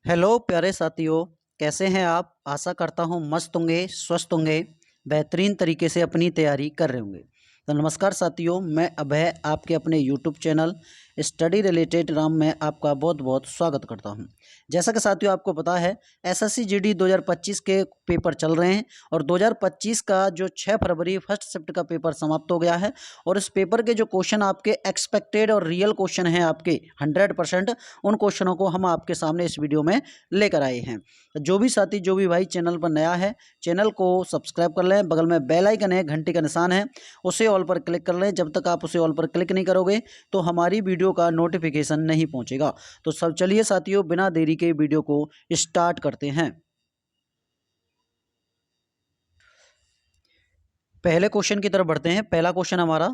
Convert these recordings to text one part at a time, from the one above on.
Hello प्यारे साथियों, कैसे हैं आप। आशा करता हूँ मस्त होंगे, स्वस्थ होंगे, बेहतरीन तरीके से अपनी तैयारी कर रहे होंगे। तो नमस्कार साथियों, मैं अभय आपके अपने YouTube channel study related Ram में आपका बहुत बहुत स्वागत करता हूं। जैसा कि साथियों आपको पता है, एसएससी जीडी 2025 के पेपर चल रहे हैं और 2025 का जो 6 फरवरी फर्स्ट शिफ्ट का पेपर समाप्त हो गया है और इस पेपर के जो क्वेश्चन आपके एक्सपेक्टेड और रियल क्वेश्चन हैं आपके 100%, उन क्वेश्चनों को हम आपके सामने इस वीडियो में लेकर आए हैं। जो भी साथी, जो भी भाई चैनल पर नया है, चैनल को सब्सक्राइब कर लें। बगल में बेल आइकन है, घंटी का निशान है, उसे ऑल पर क्लिक कर लें। जब तक आप उसे ऑल पर क्लिक नहीं करोगे तो हमारी वीडियो का नोटिफिकेशन नहीं पहुंचेगा। तो सब चलिए साथियों, बिना देरी के वीडियो को स्टार्ट करते हैं। पहले क्वेश्चन की तरफ बढ़ते हैं। पहला क्वेश्चन हमारा,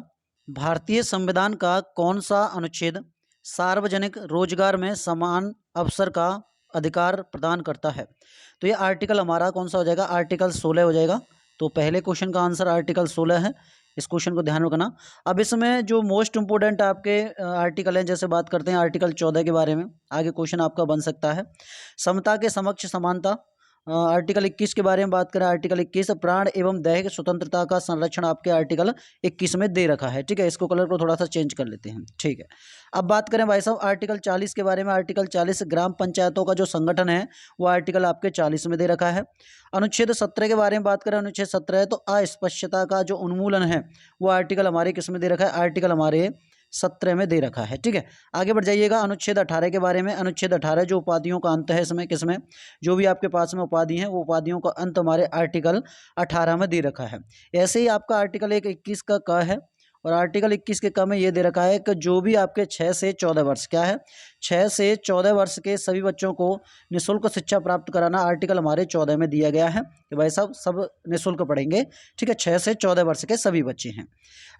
भारतीय संविधान का कौन सा अनुच्छेद सार्वजनिक रोजगार में समान अवसर का अधिकार प्रदान करता है। तो ये आर्टिकल हमारा कौन सा हो जाएगा, आर्टिकल 16 हो जाएगा। तो पहले क्वेश्चन का आंसर आर्टिकल 16 है। इस क्वेश्चन को ध्यान रखना। अब इसमें जो मोस्ट इंपोर्टेंट आपके आर्टिकल हैं, जैसे बात करते हैं आर्टिकल 14 के बारे में, आगे क्वेश्चन आपका बन सकता है। समता के समक्ष समानता। आर्टिकल 21 के बारे में बात करें, आर्टिकल 21 प्राण एवं दैहिक स्वतंत्रता का संरक्षण आपके आर्टिकल 21 में दे रखा है। ठीक है, इसको कलर को थोड़ा सा चेंज कर लेते हैं। ठीक है, अब बात करें भाई साहब आर्टिकल 40 के बारे में। आर्टिकल 40 ग्राम पंचायतों का जो संगठन है वो आर्टिकल आपके 40 में दे रखा है। अनुच्छेद 17 के बारे में बात करें, अनुच्छेद 17 है तो अस्पृश्यता का जो उन्मूलन है वो आर्टिकल हमारे किस में दे रखा है, आर्टिकल हमारे 17 में दे रखा है। ठीक है, आगे बढ़ जाइएगा अनुच्छेद 18 के बारे में। अनुच्छेद 18 जो उपाधियों का अंत है, इसमें किसमें, जो भी आपके पास में उपाधि है वो उपाधियों का अंत हमारे आर्टिकल 18 में दे रखा है। ऐसे ही आपका आर्टिकल 21 का क है और आर्टिकल 21 के क में ये दे रखा है कि जो भी आपके 6 से 14 वर्ष, क्या है, 6 से 14 वर्ष के सभी बच्चों को निःशुल्क शिक्षा प्राप्त कराना आर्टिकल हमारे 14 में दिया गया है कि भाई साहब सब निःशुल्क पढ़ेंगे। ठीक है, 6 से 14 वर्ष के सभी बच्चे हैं।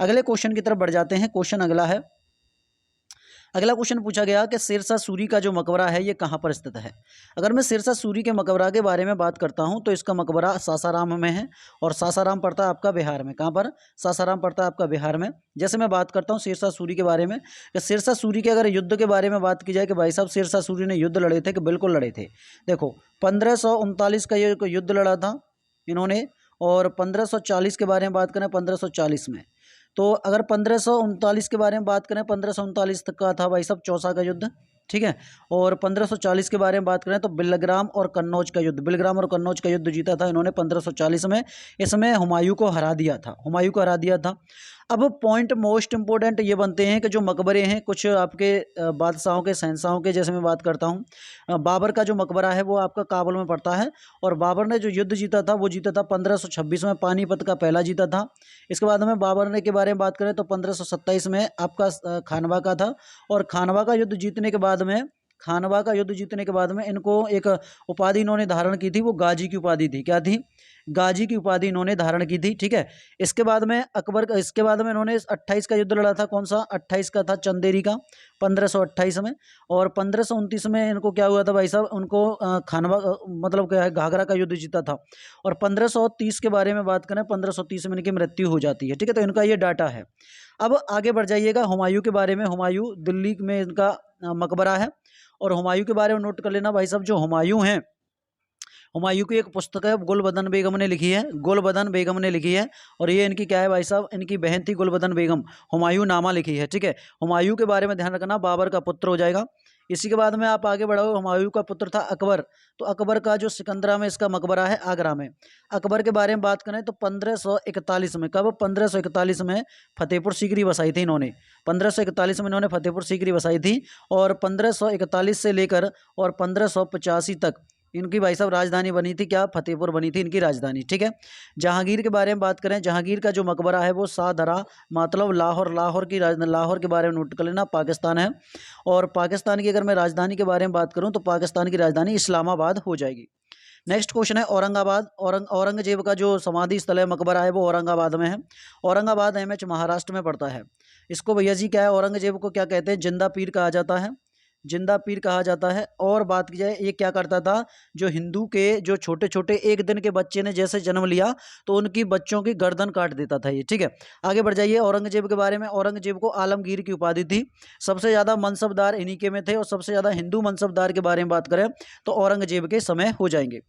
अगले क्वेश्चन की तरफ बढ़ जाते हैं। क्वेश्चन अगला है, अगला क्वेश्चन पूछा गया कि शेरशाह सूरी का जो मकबरा है ये कहाँ पर स्थित है। अगर मैं शेरशाह सूरी के मकबरा के बारे में बात करता हूँ तो इसका मकबरा सासाराम में है और सासाराम पड़ता है आपका बिहार में। कहाँ पर, सासाराम पड़ता है आपका बिहार में। जैसे मैं बात करता हूँ शेरशाह सूरी के बारे में, कि शेरशाह सूरी के अगर युद्ध के बारे में बात की जाए कि भाई साहब शेरशाह सूरी ने युद्ध लड़े थे, कि बिल्कुल लड़े थे। देखो 1539 का ये युद्ध लड़ा था इन्होंने, और 1540 के बारे में बात करें 1540 में, तो अगर 1539 के बारे में बात करें, 1539 तक का था भाई साहब चौसा का युद्ध। ठीक है, और 1540 के बारे में बात करें तो बिलग्राम और कन्नौज का युद्ध, बिलग्राम और कन्नौज का युद्ध जीता था इन्होंने 1540 में। इसमें हुमायूं को हरा दिया था, हुमायूं को हरा दिया था। अब पॉइंट मोस्ट इंपोर्टेंट ये बनते हैं कि जो मकबरे हैं कुछ आपके बादशाहों के, शहंशाहों के, जैसे मैं बात करता हूँ बाबर का जो मकबरा है वो आपका काबुल में पड़ता है और बाबर ने जो युद्ध जीता था वो जीता था 1526 में, पानीपत का पहला जीता था। इसके बाद में बाबर ने के बारे में बात करें तो 1527 में आपका खानवा का था, और खानवा का युद्ध जीतने के बाद में, खानवा का युद्ध जीतने के बाद में इनको एक उपाधि इन्होंने धारण की थी, वो गाजी की उपाधि थी। क्या थी, गाजी की उपाधि इन्होंने धारण की थी। ठीक है, इसके बाद में अकबर का, इसके बाद में इन्होंने 28 का युद्ध लड़ा था। कौन सा, 28 का था चंदेरी का 1528 में, और 1529 में इनको क्या हुआ था भाई साहब, उनको खानवा मतलब क्या है, घाघरा का युद्ध जीता था। और 1530 के बारे में बात करें, 1530 में इनकी मृत्यु हो जाती है। ठीक है, तो इनका ये डाटा है। अब आगे बढ़ जाइएगा हुमायूं के बारे में। हुमायूं दिल्ली में इनका मकबरा है, और हुमायूं के बारे में नोट कर लेना भाई साहब। जो हुमायूं हैं, हुमायूं की एक पुस्तक है गुलबदन बेगम ने लिखी है, गुलबदन बेगम ने लिखी है, और ये इनकी क्या है भाई साहब, इनकी बहन थी गुलबदन बेगम, हुमायूं नामा लिखी है। ठीक है, हुमायूं के बारे में ध्यान रखना, बाबर का पुत्र हो जाएगा। इसी के बाद में आप आगे बढ़ो, हुमायूं का पुत्र था अकबर, तो अकबर का जो सिकंदरा में इसका मकबरा है, आगरा में। अकबर के बारे में बात करें तो 1541 में, कब, 1541 में फतेहपुर सीकरी बसाई थी इन्होंने, 1541 में इन्होंने फतेहपुर सीकरी बसाई थी, और 1541 से लेकर और 1585 तक इनकी भाई साहब राजधानी बनी थी, क्या, फतेहपुर बनी थी इनकी राजधानी। ठीक है, जहांगीर के बारे में बात करें, जहांगीर का जो मकबरा है वो शाहदरा, मतलब लाहौर, लाहौर की राजधानी, लाहौर के बारे में नोट कर लेना, पाकिस्तान है। और पाकिस्तान की अगर मैं राजधानी के बारे में बात करूं तो पाकिस्तान की राजधानी इस्लामाबाद हो जाएगी। नेक्स्ट क्वेश्चन है औरंगाबाद। औरंगजेब का जो समाधि स्थल है, मकबरा है, वो औरंगाबाद में है। औरंगाबाद एमएच महाराष्ट्र में पड़ता है। इसको भैया जी क्या है, औरंगजेब को क्या कहते हैं, जिंदा पीर कहा जाता है। जिंदा पीर कहा जाता है। और बात की जाए ये क्या करता था, जो हिंदू के जो छोटे छोटे एक दिन के बच्चे ने जैसे जन्म लिया तो उनकी बच्चों की गर्दन काट देता था ये, ठीक है। आगे बढ़ जाइए औरंगजेब के बारे में। औरंगजेब को आलमगीर की उपाधि थी। सबसे ज़्यादा मनसबदार इन्हीं के में थे, और सबसे ज़्यादा हिंदू मनसबदार के बारे में बात करें तो औरंगजेब के समय हो जाएंगे।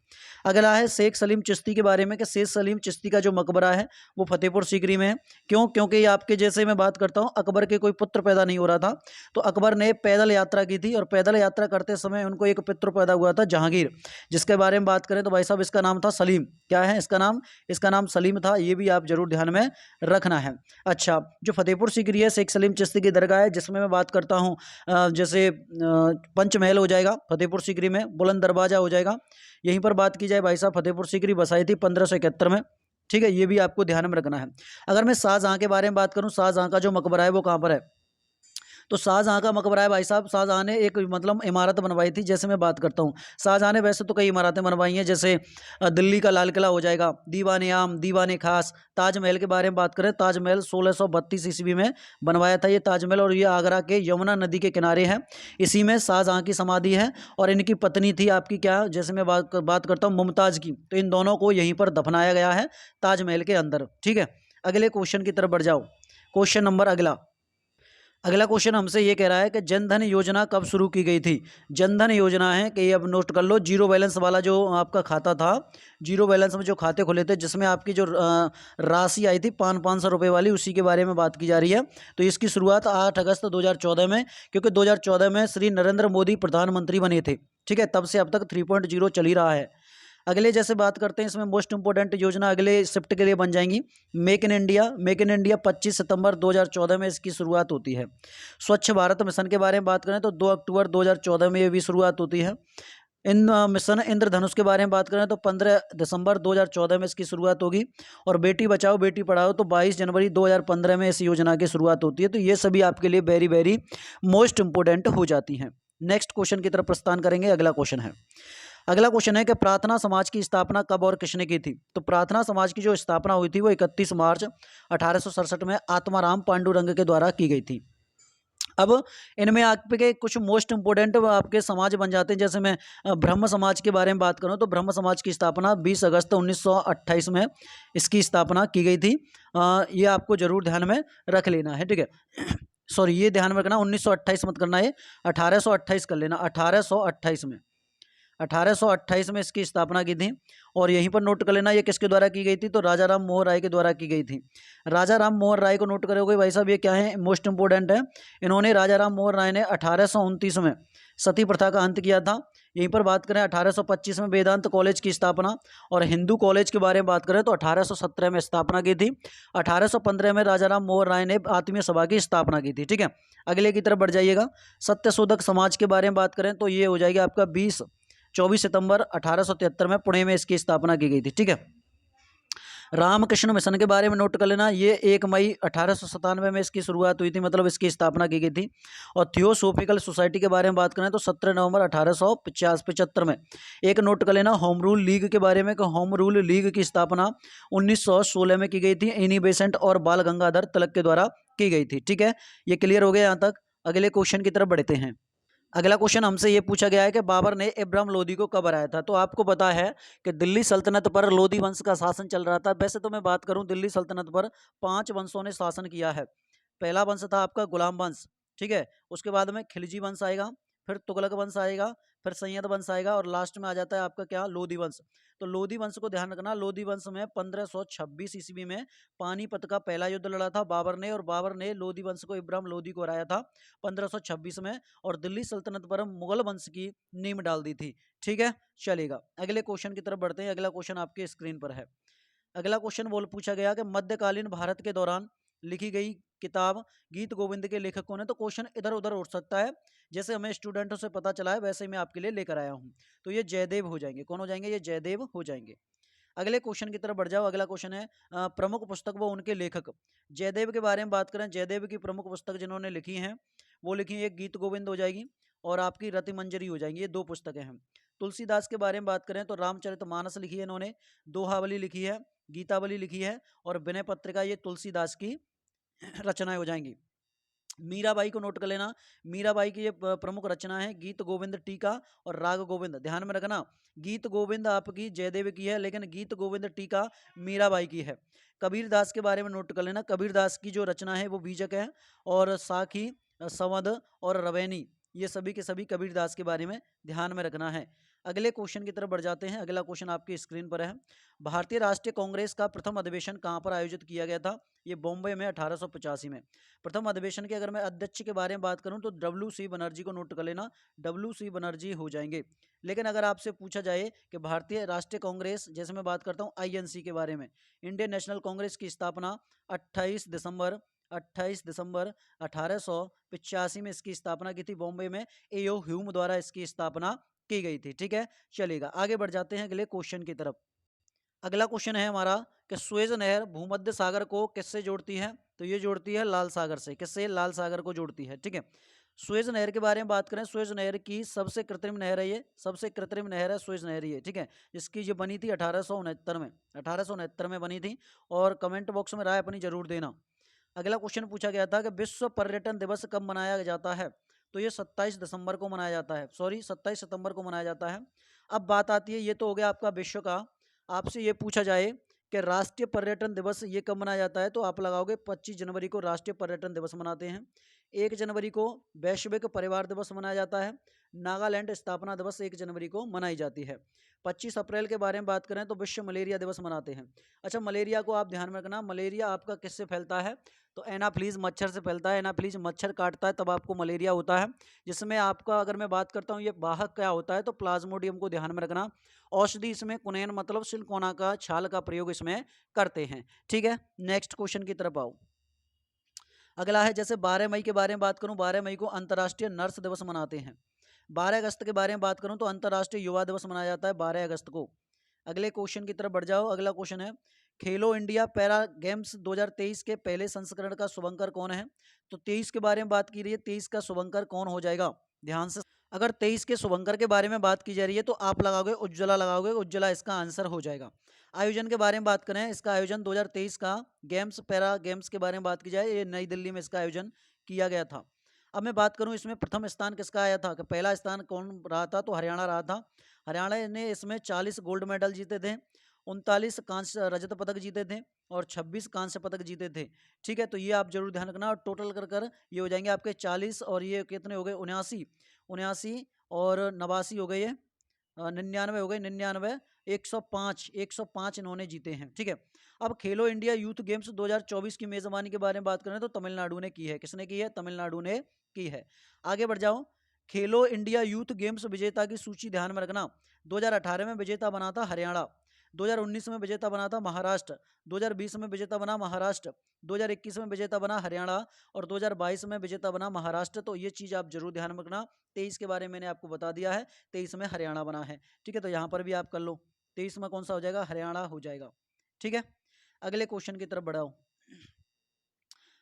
अगला है शेख सलीम चिश्ती के बारे में कि शेख सलीम चिश्ती का जो मकबरा है वो फतेहपुर सीकरी में है। क्यों? क्योंकि ये आपके जैसे मैं बात करता हूँ, अकबर के कोई पुत्र पैदा नहीं हो रहा था, तो अकबर ने पैदल यात्रा की थी, और पैदल यात्रा करते समय उनको एक पुत्र पैदा हुआ था जहांगीर, जिसके बारे में बात करें तो भाई साहब इसका नाम था सलीम। क्या है इसका नाम? इसका नाम सलीम था। ये भी आप जरूर ध्यान में रखना है। अच्छा, जो फतेहपुर सीकरी है शेख सलीम चिश्ती की दरगाह है, जिसमें मैं बात करता हूँ जैसे पंचमहल हो जाएगा फतेहपुर सीकरी में, बुलंद दरवाजा हो जाएगा। यहीं पर बात की जाए भाई साहब, फतेहपुर सीकरी बसाई थी 1571 में, ठीक है। ये भी आपको ध्यान में रखना है। अगर मैं शाहजहां के बारे में बात करूं, शाहजहां का जो मकबरा है वो कहाँ पर है, तो शाहजहां का मकबरा है भाई साहब। शाहजहां ने एक मतलब इमारत बनवाई थी, जैसे मैं बात करता हूँ शाहजहां ने वैसे तो कई इमारतें बनवाई हैं, जैसे दिल्ली का लाल किला हो जाएगा, दीवान आम, दीवान खास। ताजमहल के बारे में बात करें, ताजमहल 1632 ईस्वी में बनवाया था ये ताजमहल, और ये आगरा के यमुना नदी के किनारे है। इसी में शाहजहां की समाधि है, और इनकी पत्नी थी आपकी क्या, जैसे मैं बात करता हूँ मुमताज़ की, तो इन दोनों को यहीं पर दफनाया गया है ताजमहल के अंदर, ठीक है। अगले क्वेश्चन की तरफ बढ़ जाओ। क्वेश्चन नंबर अगला, अगला क्वेश्चन हमसे ये कह रहा है कि जनधन योजना कब शुरू की गई थी। जनधन योजना है कि ये अब नोट कर लो, जीरो बैलेंस वाला जो आपका खाता था, जीरो बैलेंस में जो खाते खुले थे जिसमें आपकी जो राशि आई थी 500 रुपये वाली, उसी के बारे में बात की जा रही है। तो इसकी शुरुआत 8 अगस्त 2014 में, क्योंकि 2014 में श्री नरेंद्र मोदी प्रधानमंत्री बने थे, ठीक है। तब से अब तक 3.0 चल ही रहा है। अगले जैसे बात करते हैं, इसमें मोस्ट इंपोर्टेंट योजना अगले शिफ्ट के लिए बन जाएंगी। Make in India, make in India 25 सितंबर 2014 में इसकी शुरुआत होती है। स्वच्छ भारत मिशन के बारे में बात करें तो 2 अक्टूबर 2014 में ये भी शुरुआत होती है। इन मिशन इंद्रधनुष के बारे में बात करें तो 15 दिसंबर 2014 में इसकी शुरुआत होगी। और बेटी बचाओ बेटी पढ़ाओ तो 22 जनवरी 2015 में इस योजना की शुरुआत होती है। तो ये सभी आपके लिए वेरी वेरी मोस्ट इंपोर्टेंट हो जाती हैं। नेक्स्ट क्वेश्चन की तरफ प्रस्थान करेंगे। अगला क्वेश्चन है, अगला क्वेश्चन है कि प्रार्थना समाज की स्थापना कब और किसने की थी। तो प्रार्थना समाज की जो स्थापना हुई थी वो 31 मार्च 1867 में आत्माराम पांडुरंग के द्वारा की गई थी। अब इनमें आपके कुछ मोस्ट इंपोर्टेंट आपके समाज बन जाते हैं। जैसे मैं ब्रह्म समाज के बारे में बात करूं तो ब्रह्म समाज की स्थापना 20 अगस्त 1928 में इसकी स्थापना की गई थी। ये आपको जरूर ध्यान में रख लेना है, ठीक है। सॉरी, ये ध्यान में रखना, 1928 मत करना, ये 1828 कर लेना। 1828 में, 1828 में इसकी स्थापना की थी। और यहीं पर नोट कर लेना ये किसके द्वारा की गई थी, तो राजा राम मोहन राय के द्वारा की गई थी। राजा राम मोहन राय को नोट करोगे भाई साहब, ये क्या है, मोस्ट इंपोर्टेंट है। इन्होंने, राजा राम मोहन राय ने 1829 में सती प्रथा का अंत किया था। यहीं पर बात करें 1825 में वेदांत कॉलेज की स्थापना, और हिंदू कॉलेज के बारे में बात करें तो 1817 में स्थापना की थी। 1815 में राजा राम मोहन राय ने आत्मीय सभा की स्थापना की थी, ठीक है। अगले की तरफ बढ़ जाइएगा। सत्यशोधक समाज के बारे में बात करें तो ये हो जाएगी आपका 24 सितंबर 1873 में पुणे में इसकी स्थापना की गई थी, ठीक है। रामकृष्ण मिशन के बारे में नोट कर लेना, ये 1 मई 1897 में इसकी शुरुआत हुई थी, मतलब इसकी स्थापना की गई थी। और थियोसोफिकल सोसाइटी के बारे में बात करें तो 17 नवंबर 1875 में। एक नोट कर लेना होम रूल लीग के बारे में, कि होम रूल लीग की स्थापना 1916 में की गई थी, एनी बेसेंट और बाल गंगाधर तिलक के द्वारा की गई थी, ठीक है। ये क्लियर हो गया यहाँ तक। अगले क्वेश्चन की तरफ बढ़ते हैं। अगला क्वेश्चन हमसे ये पूछा गया है कि बाबर ने इब्राहिम लोदी को कब हराया था। तो आपको पता है कि दिल्ली सल्तनत पर लोदी वंश का शासन चल रहा था। वैसे तो मैं बात करूं, दिल्ली सल्तनत पर 5 वंशों ने शासन किया है। पहला वंश था आपका गुलाम वंश, ठीक है। उसके बाद में खिलजी वंश आएगा, फिर तुगलक वंश आएगा, फिर सैयद वंश आएगा, और लास्ट में आ जाता है आपका क्या, लोधी वंश। तो लोधी वंश को ध्यान रखना, लोधी वंश में 1526 ईस्वी में पानीपत का पहला युद्ध लड़ा था बाबर ने, और बाबर ने लोधी वंश को, इब्राहिम लोधी को हराया था 1526 में, और दिल्ली सल्तनत पर मुगल वंश की नींव डाल दी थी, ठीक है। चलेगा, अगले क्वेश्चन की तरफ बढ़ते हैं। अगला क्वेश्चन आपके स्क्रीन पर है। अगला क्वेश्चन पूछा गया कि मध्यकालीन भारत के दौरान लिखी गई किताब गीत गोविंद के लेखक कौन है। तो क्वेश्चन इधर उधर उठ सकता है, जैसे हमें स्टूडेंटों से पता चला है वैसे ही मैं आपके लिए लेकर आया हूँ। तो ये जयदेव हो जाएंगे। कौन हो जाएंगे? ये जयदेव हो जाएंगे। अगले क्वेश्चन की तरफ बढ़ जाओ। अगला क्वेश्चन है प्रमुख पुस्तक व उनके लेखक। जयदेव के बारे में बात करें, जयदेव की प्रमुख पुस्तक जिन्होंने लिखी हैं वो लिखी है, एक गीत गोविंद हो जाएगी और आपकी रति मंजरी हो जाएंगी। ये 2 पुस्तकें हैं। तुलसीदास के बारे में बात करें तो रामचरितमानस लिखी है इन्होंने, दोहावली लिखी है, गीतावली लिखी है, और विनय पत्रिका, ये तुलसीदास की रचनाएं हो जाएंगी। मीराबाई को नोट कर लेना। मीराबाई की ये प्रमुख रचना है गीत गोविंद टीका और राग गोविंद, ध्यान में रखना। गीत गोविंद आपकी जयदेव की है, लेकिन गीत गोविंद टीका मीराबाई की है। कबीरदास के बारे में नोट कर लेना। कबीरदास की जो रचना है वो बीजक है, और साखी, संवद और रवैनी, ये सभी के सभी कबीरदास के बारे में ध्यान में रखना है। अगले क्वेश्चन की तरफ बढ़ जाते हैं। अगला क्वेश्चन आपकी स्क्रीन पर है। भारतीय राष्ट्रीय कांग्रेस का प्रथम अधिवेशन कहाँ पर आयोजित किया गया था? ये बॉम्बे में 1885 में। प्रथम अधिवेशन के अगर मैं अध्यक्ष के बारे में बात करूं तो WC बनर्जी को नोट कर लेना, WC बनर्जी हो जाएंगे। लेकिन अगर आपसे पूछा जाए कि भारतीय राष्ट्रीय कांग्रेस, जैसे मैं बात करता हूं INC के बारे में, इंडियन नेशनल कांग्रेस की स्थापना 28 दिसंबर 1885 में इसकी स्थापना की थी बॉम्बे में। A.O. ह्यूम द्वारा इसकी स्थापना की गई थी। ठीक है, चलेगा, आगे बढ़ जाते हैं अगले क्वेश्चन की तरफ। अगला क्वेश्चन है हमारा कि सुएज नहर भूमध्य सागर को किससे जोड़ती है? तो ये जोड़ती है लाल सागर से। किससे? लाल सागर को जोड़ती है। ठीक है, सुएज नहर के बारे में बात करें, सुएज नहर की सबसे कृत्रिम नहर है ये, सबसे कृत्रिम नहर है सुएज नहर ये। ठीक है, जिसकी ये बनी थी 1869 में, 1869 में बनी थी। और कमेंट बॉक्स में राय अपनी जरूर देना। अगला क्वेश्चन पूछा गया था कि विश्व पर्यटन दिवस कब मनाया जाता है? तो ये 27 दिसंबर को मनाया जाता है, सॉरी 27 सितंबर को मनाया जाता है। अब बात आती है, ये तो हो गया आपका विश्व का। आपसे ये पूछा जाए कि राष्ट्रीय पर्यटन दिवस ये कब मनाया जाता है, तो आप लगाओगे 25 जनवरी को राष्ट्रीय पर्यटन दिवस मनाते हैं। 1 जनवरी को वैश्विक परिवार दिवस मनाया जाता है। नागालैंड स्थापना दिवस 1 जनवरी को मनाई जाती है। 25 अप्रैल के बारे में बात करें तो विश्व मलेरिया दिवस मनाते हैं। अच्छा, मलेरिया को आप ध्यान में रखना, मलेरिया आपका किससे फैलता है? तो एनाफ्लीज मच्छर से फैलता है। एनाफ्लीज मच्छर काटता है तब आपको मलेरिया होता है, जिसमें आपका अगर मैं बात करता हूँ ये वाहक क्या होता है, तो प्लाज्मोडियम को ध्यान में रखना। औषधि इसमें कुनैन मतलब सिलिकोना का छाल का प्रयोग इसमें करते हैं। ठीक है, नेक्स्ट क्वेश्चन की तरफ आओ। अगला है, जैसे 12 मई के बारे में बात करूं, 12 मई को अंतर्राष्ट्रीय नर्स दिवस मनाते हैं। 12 अगस्त के बारे में बात करूं तो अंतर्राष्ट्रीय युवा दिवस मनाया जाता है 12 अगस्त को। अगले क्वेश्चन की तरफ बढ़ जाओ। अगला क्वेश्चन है, खेलो इंडिया पैरा गेम्स 2023 के पहले संस्करण का शुभंकर कौन है? तो 23 के बारे में बात की रही है, 23 का शुभंकर कौन हो जाएगा? ध्यान से, अगर 23 के शुभंकर के बारे में बात की जा रही है तो आप लगाओगे उज्ज्वला, लगाओगे उज्ज्वला, इसका आंसर हो जाएगा। आयोजन के बारे में बात करें, इसका आयोजन 2023 का गेम्स पैरा गेम्स के बारे में बात की जाए, ये नई दिल्ली में इसका आयोजन किया गया था। अब मैं बात करूं इसमें प्रथम स्थान किसका आया था, कि पहला स्थान कौन रहा था? तो हरियाणा रहा था। हरियाणा ने इसमें 40 गोल्ड मेडल जीते थे, 39 कांस्य रजत पदक जीते थे और 26 कांस्य पदक जीते थे। ठीक है, तो ये आप जरूर ध्यान रखना। और टोटल कर कर ये हो जाएंगे आपके 40, और ये कितने हो गए? 79, 79 और 89 हो गए, ये 99 हो गए, 99, 105, 105 इन्होंने जीते हैं। ठीक है, अब खेलो इंडिया यूथ गेम्स 2024 की मेजबानी के बारे में बात करें तो तमिलनाडु ने की है। किसने की है? तमिलनाडु ने की है। आगे बढ़ जाओ। खेलो इंडिया यूथ गेम्स विजेता की सूची ध्यान में रखना। 2018 में विजेता बना था हरियाणा, 2019 में विजेता बना था महाराष्ट्र, 2020 में विजेता बना महाराष्ट्र, 2021 में विजेता बना हरियाणा और 2022 में विजेता बना महाराष्ट्र। तो ये चीज़ आप जरूर ध्यान में रखना। 23 के बारे में मैंने आपको बता दिया है, 23 में हरियाणा बना है। ठीक है, तो यहाँ पर भी आप कर लो, 23 में कौन सा हो जाएगा? हरियाणा हो जाएगा। ठीक है, अगले क्वेश्चन की तरफ बढ़ाओ।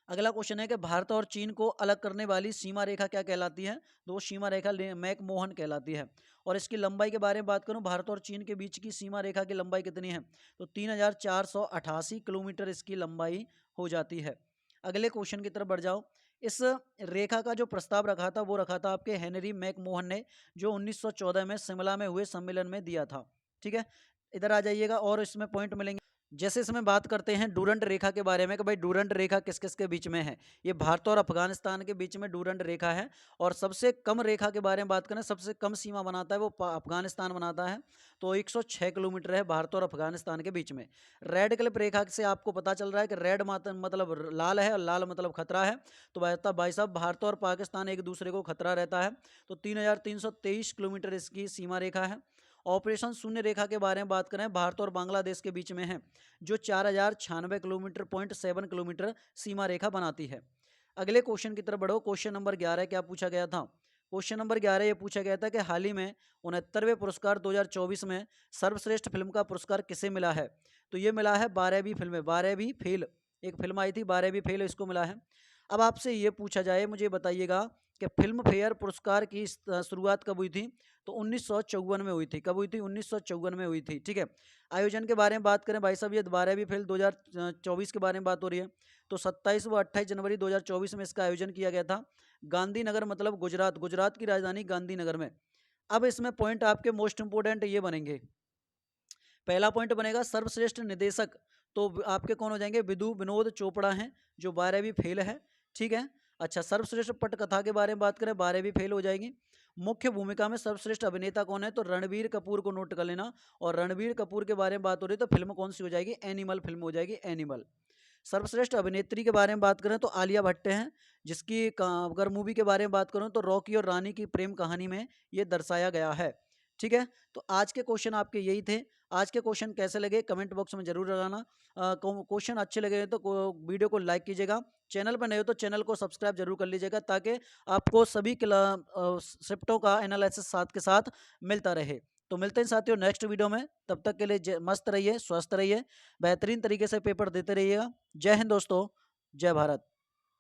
अगला क्वेश्चन है कि भारत और चीन को अलग करने वाली सीमा रेखा क्या कहलाती है? तो वो सीमा रेखा मैकमोहन कहलाती है। और इसकी लंबाई के बारे में बात करूं, भारत और चीन के बीच की सीमा रेखा की लंबाई कितनी है? तो 3488 किलोमीटर इसकी लंबाई हो जाती है। अगले क्वेश्चन की तरफ बढ़ जाओ। इस रेखा का जो प्रस्ताव रखा था वो रखा था आपके हेनरी मैकमोहन ने, जो 1914 में शिमला में हुए सम्मेलन में दिया था। ठीक है, इधर आ जाइएगा और इसमें पॉइंट मिलेंगे। जैसे इसमें बात करते हैं डूरंड रेखा के बारे में कि भाई डूरंड रेखा किस किस के बीच में है? ये भारत और अफगानिस्तान के बीच में डूरंड रेखा है। और सबसे कम रेखा के बारे में बात करें, सबसे कम सीमा बनाता है वो अफगानिस्तान बनाता है। तो 106 किलोमीटर है भारत और अफगानिस्तान के बीच में। रेड क्लिप रेखा से आपको पता चल रहा है कि रेड मतलब लाल है और लाल मतलब खतरा है। तो भाई साहब, भारत और पाकिस्तान एक दूसरे को खतरा रहता है। तो 3323 किलोमीटर इसकी सीमा रेखा है। ऑपरेशन शून्य रेखा के बारे में बात करें, भारत और बांग्लादेश के बीच में है, जो 4096 किलोमीटर 0.7 किलोमीटर सीमा रेखा बनाती है। अगले क्वेश्चन की तरफ बढ़ो। क्वेश्चन नंबर 11 क्या पूछा गया था? क्वेश्चन नंबर 11 ये पूछा गया था कि हाल ही में 69वें पुरस्कार 2024 में सर्वश्रेष्ठ फिल्म का पुरस्कार किसे मिला है? तो ये मिला है 12वीं फिल्म, 12वीं फेल, एक फिल्म आई थी 12वीं फेल, इसको मिला है। अब आपसे ये पूछा जाए, मुझे बताइएगा कि फिल्म फेयर पुरस्कार की शुरुआत कब हुई थी? तो 1954 में हुई थी। कब हुई थी? 1954 में हुई थी। ठीक है, आयोजन के बारे में बात करें भाई साहब, ये 12वीं फेल 2024 के बारे में बात हो रही है। तो 27 व 28 जनवरी 2024 में इसका आयोजन किया गया था। गांधीनगर मतलब गुजरात, गुजरात की राजधानी गांधीनगर में। अब इसमें पॉइंट आपके मोस्ट इंपोर्टेंट ये बनेंगे। पहला पॉइंट बनेगा सर्वश्रेष्ठ निदेशक, तो आपके कौन हो जाएंगे, विदु विनोद चोपड़ा हैं जो 12वीं फेल है, ठीक है। अच्छा, सर्वश्रेष्ठ पटकथा के बारे में बात करें, 12वीं फेल हो जाएगी। मुख्य भूमिका में सर्वश्रेष्ठ अभिनेता कौन है, तो रणबीर कपूर को नोट कर लेना। और रणबीर कपूर के बारे में बात हो रही है तो फिल्म कौन सी हो जाएगी, एनिमल फिल्म हो जाएगी, एनिमल। सर्वश्रेष्ठ अभिनेत्री के बारे में बात करें तो आलिया भट्ट हैं, जिसकी अगर मूवी के बारे में बात करूं तो रॉकी और रानी की प्रेम कहानी में ये दर्शाया गया है, ठीक है। तो आज के क्वेश्चन आपके यही थे। आज के क्वेश्चन कैसे लगे कमेंट बॉक्स में जरूर लगाना। क्वेश्चन अच्छे लगे तो वीडियो को लाइक कीजिएगा। चैनल पर नए हो तो चैनल को सब्सक्राइब जरूर कर लीजिएगा, ताकि आपको सभी शिफ्टों का एनालिसिस साथ के साथ मिलता रहे। तो मिलते हैं साथियों नेक्स्ट वीडियो में, तब तक के लिए मस्त रहिए, स्वस्थ रहिए, बेहतरीन तरीके से पेपर देते रहिएगा। जय हिंद दोस्तों, जय भारत।